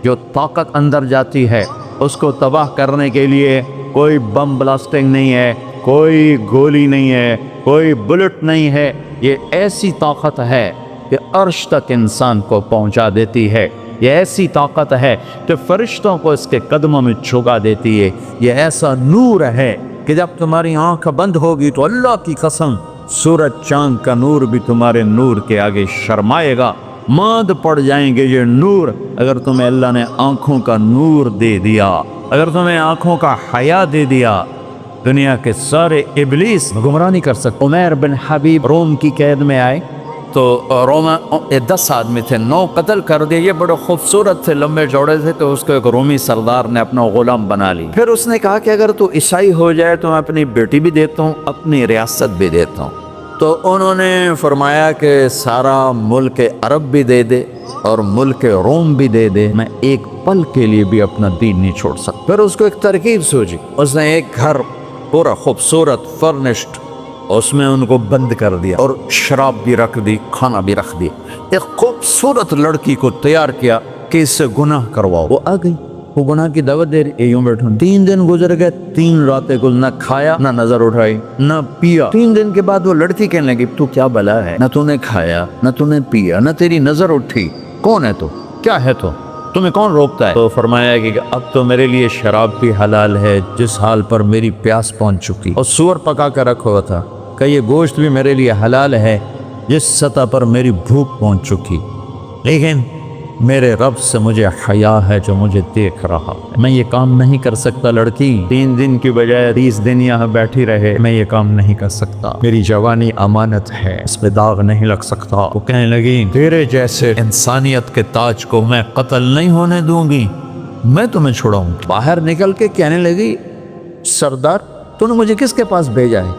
جو طاقت اندر جاتی ہے، اس کو تباہ کرنے کے لیے کوئی بم بلاسٹنگ نہیں ہے، کوئی گولی نہیں ہے، کوئی بلٹ نہیں ہے۔ یہ ایسی طاقت ہے کہ عرش تک انسان کو پہنچا دیتی ہے۔ یہ ایسی طاقت ہے کہ فرشتوں کو اس کے قدموں میں جھکا دیتی ہے۔ یہ ایسا نور ہے کہ جب تمہاری آنکھ بند ہوگی تو اللہ کی قسم سورج چاند کا نور بھی تمہارے نور کے آگے شرمائے گا، ماند پڑ جائیں گے یہ نور۔ اگر تمہیں اللہ نے آنکھوں کا نور دے دیا، اگر تمہیں آنکھوں کا حیا دے دیا، دنیا کے سارے ابلیس گمراہ نہیں کر سکتے۔ عمیر بن حبیب روم کی قید میں آئے، تو روما 10 آدمی تھے، 9 قتل کر دیے. یہ بڑے خوبصورت تھے، لمبے چوڑے تھے، تو اس کو ایک رومی سردار نے اپنا غلام بنا لی. پھر اس نے کہا کہ اگر تو عیسائی ہو جائے تو میں اپنی بیٹی بھی دیتا ہوں، اپنی ریاست بھی دیتا ہوں. تو انہوں نے فرمایا کہ سارا ملک عرب بھی دے دے اور ملک روم بھی دے دے، میں ایک پل کے لیے بھی اپنا دین نہیں چھوڑ سکتا. پھر اس کو ایک ترکیب سوچی، اس نے ایک گھر پورا خوبصورت فرنشڈ اس میں ان کو بند کر دیا اور شراب بھی رکھ دی، کھانا بھی رکھ دی. ایک خوبصورت لڑکی کو تیار کیا کہ اس سے گناہ کرواؤ. وہ آ گئی، وہ گناہ کی دعوت دے رہی. یوں بیٹھوں 3 دن گزر گئے، 3 راتیں کل نہ کھایا نہ نظر اٹھائی نہ پیا. 3 دن کے بعد وہ لڑکی کہنے لگی تو کیا بلا ہے، نہ تو نے کھایا نہ تو نے پیا نہ تیری نظر اٹھی، کون ہے تو، کیا ہے تو، تمہیں کون روکتا ہے؟ تو فرمایا کہ اب تو میرے لیے شراب بھی حلال ہے جس حال پر میری پیاس پہنچ چکی، اور سور پکا کر رکھا ہوا تھا کہ یہ گوشت بھی میرے لیے حلال ہے جس سطح پر میری بھوک پہنچ چکی، لیکن میرے رب سے مجھے حیا ہے جو مجھے دیکھ رہا ہے. میں یہ کام نہیں کر سکتا. لڑکی 3 دن کی بجائے 30 دن یہاں بیٹھی رہے، میں یہ کام نہیں کر سکتا. میری جوانی امانت ہے، اس پہ داغ نہیں لگ سکتا. وہ کہنے لگی تیرے جیسے انسانیت کے تاج کو میں قتل نہیں ہونے دوں گی، میں تمہیں چھڑاؤں. باہر نکل کے کہنے لگی سردار تو نے مجھے کس کے پاس بھیجا ہے؟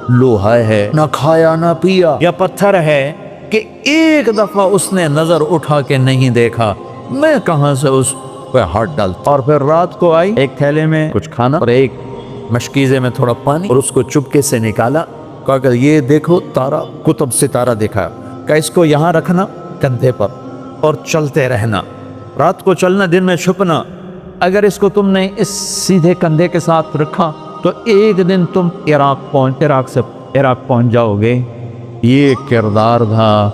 لوہا ہے، نہ کھایا نہ پیا، یا پتھر ہے کہ ایک دفعہ اس نے نظر اٹھا کے نہیں دیکھا، میں کہاں سے اس پہ ہاتھ ڈالتا. اور پھر رات کو آئی، ایک تھیلے میں کچھ کھانا اور ایک مشکیزے میں تھوڑا پانی، اور اس کو چپکے سے نکالا. کہا کہ یہ دیکھو تارا، قطب ستارہ دیکھا، کہ اس کو یہاں رکھنا کندھے پر اور چلتے رہنا، رات کو چلنا دن میں چھپنا. اگر اس کو تم نے اس سیدھے کندھے کے ساتھ رکھا تو ایک دن تم عراق پہنچ جاؤ گے. یہ کردار تھا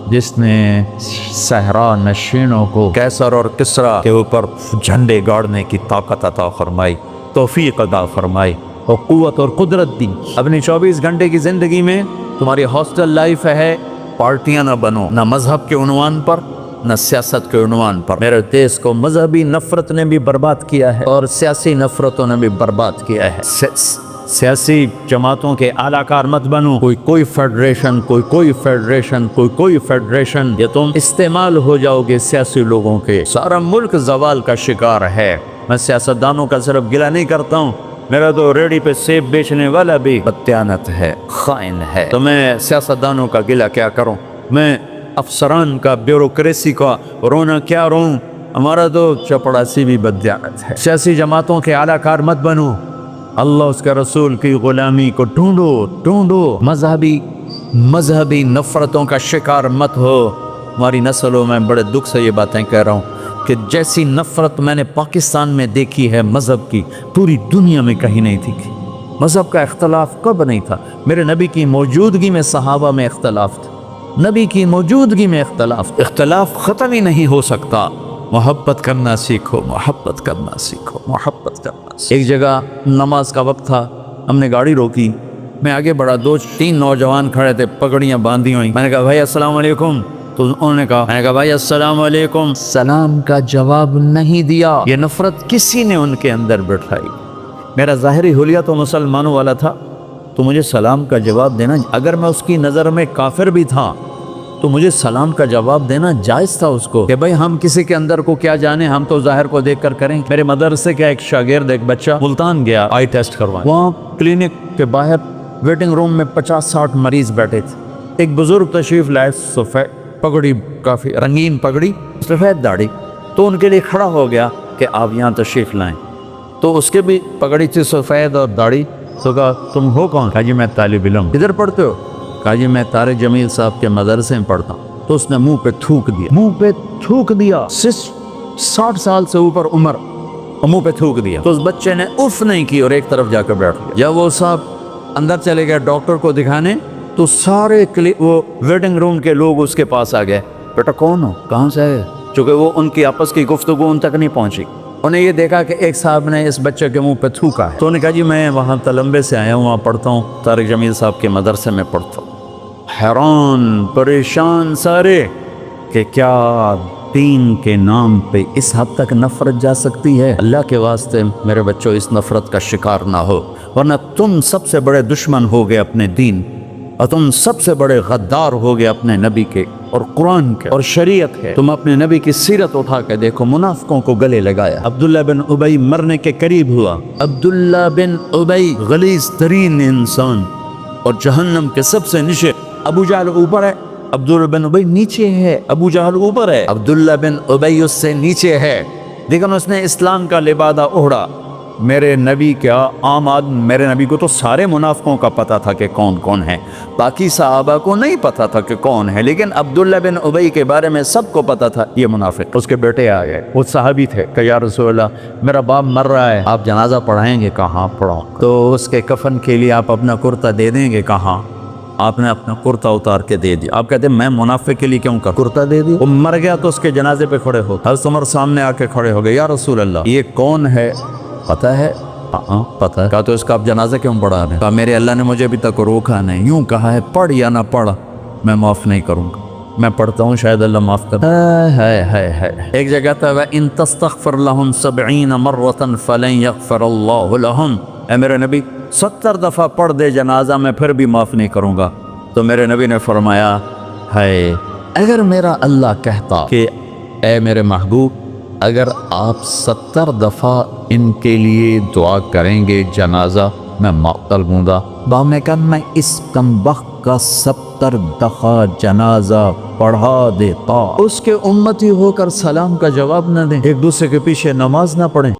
جس نے صحرا نشینوں کو کیسر اور کسرا کے اوپر جھنڈے گاڑنے کی طاقت عطا فرمائی، توفیق عطا فرمائی اور قوت اور قدرت دی. اپنی 24 گھنٹے کی زندگی میں تمہاری ہاسٹل لائف ہے، پارٹیاں نہ بنو، نہ مذہب کے عنوان پر نہ سیاست کے عنوان پر. میرے دیش کو مذہبی نفرت نے بھی برباد کیا ہے اور سیاسی نفرتوں نے بھی برباد کیا ہے. سیاسی جماعتوں کے اعلی کار مت بنو، کوئی فیڈریشن، کوئی فیڈریشن، یا تم استعمال ہو جاؤ گے سیاسی لوگوں کے. سارا ملک زوال کا شکار ہے. میں سیاستدانوں کا صرف گلہ نہیں کرتا ہوں، میرا تو ریڈی پہ سیب بیچنے والا بھی بددیانت ہے، خائن ہے. تو میں سیاستدانوں کا گلہ کیا کروں، میں افسران کا، بیوروکریسی کا رونا کیا روں، ہمارا تو چپڑاسی بھی بددیانت ہے. سیاسی جماعتوں کے اعلی کار مت بنو، اللہ اس کے رسول کی غلامی کو ڈھونڈو. مذہبی نفرتوں کا شکار مت ہو. ہماری نسلوں میں بڑے دکھ سے یہ باتیں کہہ رہا ہوں کہ جیسی نفرت میں نے پاکستان میں دیکھی ہے مذہب کی، پوری دنیا میں کہیں نہیں دیکھی. مذہب کا اختلاف کب نہیں تھا؟ میرے نبی کی موجودگی میں صحابہ میں اختلاف تھا، نبی کی موجودگی میں اختلاف ختم ہی نہیں ہو سکتا. محبت کرنا سیکھو. ایک جگہ نماز کا وقت تھا، ہم نے گاڑی روکی، میں آگے بڑھا، 2-3 نوجوان کھڑے تھے، پگڑیاں باندھی ہوئی. میں نے کہا بھائی السلام علیکم، تو انہوں نے کہا، میں نے کہا بھائی السلام علیکم. سلام کا جواب نہیں دیا. یہ نفرت کسی نے ان کے اندر بٹھائی. میرا ظاہری حلیہ تو مسلمانوں والا تھا، تو مجھے سلام کا جواب دینا، اگر میں اس کی نظر میں کافر بھی تھا تو مجھے سلام کا جواب دینا جائز تھا اس کو، کہ بھائی ہم کسی کے اندر کو کیا جانے، ہم تو ظاہر کو دیکھ کر کریں. میرے مدرسے کا ایک شاگرد، ایک بچہ ملتان گیا آئی ٹیسٹ کروانے، وہاں کلینک کے باہر ویٹنگ روم میں 50-60 مریض بیٹھے تھے. ایک بزرگ تشریف لائے، سفید پگڑی، کافی رنگین پگڑی، سفید داڑھی، تو ان کے لیے کھڑا ہو گیا کہ آپ یہاں تشریف لائیں. تو اس کے بھی پگڑی تھی سفید اور داڑھی. تو کہا تم ہو کون؟ کہا جی میں طالب علم. کدھر پڑھتے ہو؟ کہا جی میں طارق جمیل صاحب کے مدرسے میں پڑھتا ہوں. تو اس نے منہ پہ تھوک دیا. 60 سال سے اوپر عمر، منہ پہ تھوک دیا. تو اس بچے نے اف نہیں کی اور ایک طرف جا کر بیٹھ گیا. جب وہ صاحب اندر چلے گئے ڈاکٹر کو دکھانے، تو سارے وہ ویٹنگ روم کے لوگ اس کے پاس آ گئے. بیٹا کون ہو، کہاں سے ہے؟ چونکہ وہ ان کی آپس کی گفتگو ان تک نہیں پہنچی. انہیں یہ دیکھا کہ ایک صاحب نے اس بچے کے منہ پہ تھوکا ہے. تو انہوں نے کہا جی میں وہاں تلمبے سے آیا ہوں، وہاں پڑھتا ہوں، طارق جمیل صاحب کے مدرسے میں پڑھتا ہوں. حیران پریشان سارے کہ کیا دین کے نام پہ اس حد تک نفرت جا سکتی ہے. اللہ کے واسطے میرے بچوں اس نفرت کا شکار نہ ہو، ورنہ تم سب سے بڑے دشمن ہو گئے اپنے دین. اور تم سب سے بڑے غدار ہو گئے اپنے نبی کے اور قرآن کے اور شریعت کے. تم اپنے نبی کی سیرت اٹھا کے دیکھو، منافقوں کو گلے لگایا. عبداللہ بن ابی مرنے کے قریب ہوا. عبداللہ بن ابی غلیظ ترین انسان اور جہنم کے سب سے نیچے. ابو جہل اوپر ہے، عبداللہ بن ابی نیچے ہے. ابو جہل اوپر ہے، عبداللہ بن ابی اس سے نیچے ہے، لیکن اس نے اسلام کا لبادہ اوڑھا. میرے نبی کیا عام آدمی، میرے نبی کو تو سارے منافقوں کا پتہ تھا کہ کون کون ہے، باقی صحابہ کو نہیں پتہ تھا کہ کون ہے، لیکن عبداللہ بن ابی کے بارے میں سب کو پتہ تھا یہ منافق. اس کے بیٹے آ گئے، وہ صحابی تھے کہ یا رسول اللہ میرا باپ مر رہا ہے، آپ جنازہ پڑھائیں گے؟ کہاں پڑھاؤں؟ تو اس کے کفن کے لیے آپ اپنا کرتا دے دیں گے؟ کہاں؟ آپ نے اپنا کرتا اتار کے دے دیا. آپ کہتے ہیں میں منافق کے لیے کیوں کر کرتا دے دیا؟ وہ مر گیا تو اس کے جنازے پہ کھڑے ہو. حضرت عمر سامنے آ کے کھڑے ہو گئے، یا رسول اللہ یہ کون ہے؟ پتہ ہے؟ ہاں پتہ ہے. کہا تو اس کا آپ جنازہ کیوں پڑھا رہے ہیں؟ کہا میرے اللہ نے مجھے ابھی تک روکا نہیں، یوں کہا ہے پڑھ یا نہ پڑھ میں معاف نہیں کروں گا، میں پڑھتا ہوں شاید اللہ معاف کر. ایک جگہ تھا ان تستغفر لهم 70 مرة فلن يغفر الله لهم. اے میرے نبی 70 دفعہ پڑھ دے جنازہ میں پھر بھی معاف نہیں کروں گا. تو میرے نبی نے فرمایا ہے اگر میرا اللہ کہتا کہ اے میرے محبوب اگر آپ 70 دفعہ ان کے لیے دعا کریں گے جنازہ میں معطل ہوں گا. باپ نے کہا میں اس کمبخت کا 70 دفعہ جنازہ پڑھا دیتا. اس کے امتی ہو کر سلام کا جواب نہ دیں، ایک دوسرے کے پیچھے نماز نہ پڑھیں.